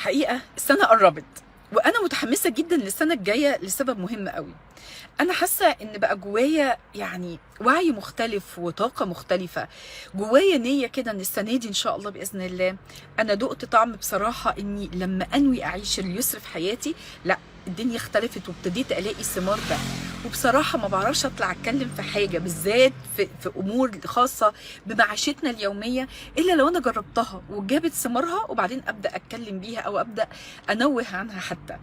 حقيقة السنة قربت وأنا متحمسة جدا للسنة الجاية لسبب مهم قوي. أنا حاسة إن بقى جوايا يعني وعي مختلف وطاقة مختلفة، جوايا نية كده إن السنة دي إن شاء الله بإذن الله أنا دقت طعم بصراحة إني لما أنوي أعيش اليسر في حياتي، لا الدنيا اختلفت وابتديت الاقي الثمار ده. وبصراحه ما بعرفش اطلع اتكلم في حاجه بالذات في امور خاصه بمعيشتنا اليوميه الا لو انا جربتها وجابت ثمارها وبعدين ابدا اتكلم بيها او ابدا انوه عنها حتى.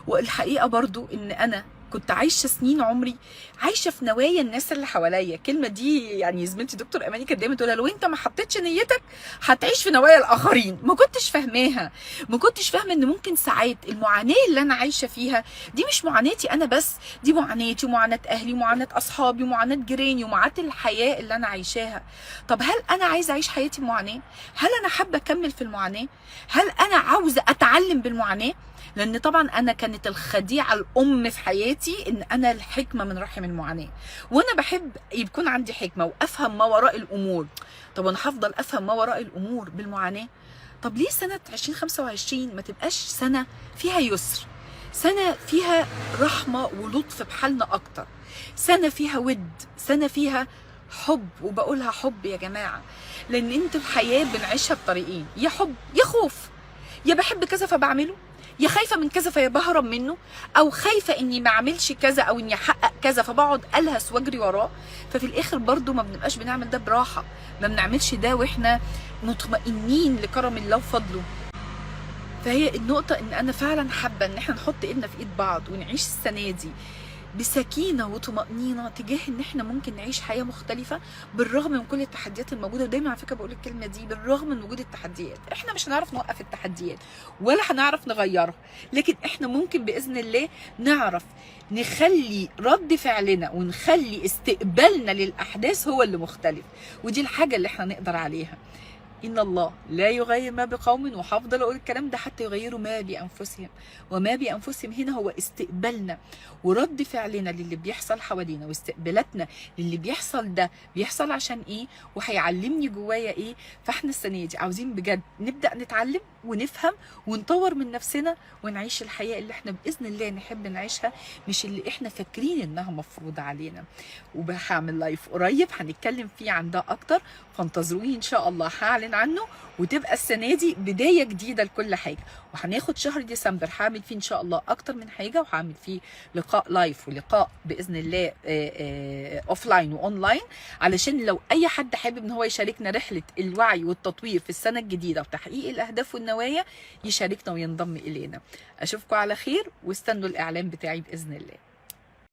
والحقيقه برضو ان انا كنت عايشه سنين عمري عايشه في نوايا الناس اللي حواليا. الكلمه دي يعني زميلتي دكتور اماني كانت دايما تقولها، لو انت ما حطيتش نيتك هتعيش في نوايا الاخرين. ما كنتش فاهماها، ما كنتش فاهمه ان ممكن ساعات المعاناه اللي انا عايشه فيها دي مش معاناتي انا بس، دي معاناتي ومعاناه اهلي ومعاناه اصحابي ومعاناه جيراني ومعاناه الحياه اللي انا عايشاها. طب هل انا عايزه اعيش حياتي بمعاناه؟ هل انا حابه اكمل في المعاناه؟ هل انا عاوزه اتعلم بالمعاناه؟ لان طبعا انا كانت الخديعه الام في حياتي ان انا الحكمه من رحم المعاناه، وانا بحب يكون عندي حكمه وافهم ما وراء الامور. طب انا هفضل افهم ما وراء الامور بالمعاناه؟ طب ليه سنه 2025 ما تبقاش سنه فيها يسر، سنه فيها رحمه ولطف بحالنا اكتر، سنه فيها ود، سنه فيها حب. وبقولها حب يا جماعه، لان انتوا الحياه بنعيشها بطريقين، يا حب يا خوف. يا بحب كذا فبعمله، يا خايفه من كذا فبهرب منه، او خايفه اني ما اعملش كذا او اني احقق كذا فبقعد الهس واجري وراه. ففي الاخر برضو ما بنبقاش بنعمل ده براحه، ما بنعملش ده واحنا مطمئنين لكرم الله وفضله. فهي النقطه ان انا فعلا حابه ان احنا نحط ايدنا في ايد بعض ونعيش السنه دي بسكينه وطمانينه تجاه ان احنا ممكن نعيش حياه مختلفه بالرغم من كل التحديات الموجوده. ودايما على فكره بقول الكلمه دي، بالرغم من وجود التحديات احنا مش هنعرف نوقف التحديات ولا هنعرف نغيرها، لكن احنا ممكن باذن الله نعرف نخلي رد فعلنا ونخلي استقبالنا للاحداث هو اللي مختلف. ودي الحاجه اللي احنا نقدر عليها. إن الله لا يغير ما بقوم، وهفضل أقول الكلام ده حتى يغيروا ما بأنفسهم. وما بأنفسهم هنا هو استقبالنا ورد فعلنا للي بيحصل حوالينا، واستقبالاتنا للي بيحصل ده بيحصل عشان إيه وهيعلمني جوايا إيه. فإحنا السنة دي عاوزين بجد نبدأ نتعلم ونفهم ونطور من نفسنا ونعيش الحياة اللي إحنا بإذن الله نحب نعيشها، مش اللي إحنا فاكرين إنها مفروضة علينا. وهعمل لايف قريب هنتكلم فيه عن ده أكتر، فانتظروني إن شاء الله، هعلن عنه. وتبقى السنه دي بدايه جديده لكل حاجه. وهناخد شهر ديسمبر هعمل فيه ان شاء الله اكتر من حاجه، وهعمل فيه لقاء لايف ولقاء باذن الله اوف لاين واونلاين، علشان لو اي حد حابب ان هو يشاركنا رحله الوعي والتطوير في السنه الجديده وتحقيق الاهداف والنوايا يشاركنا وينضم الينا. اشوفكم على خير واستنوا الاعلان بتاعي باذن الله.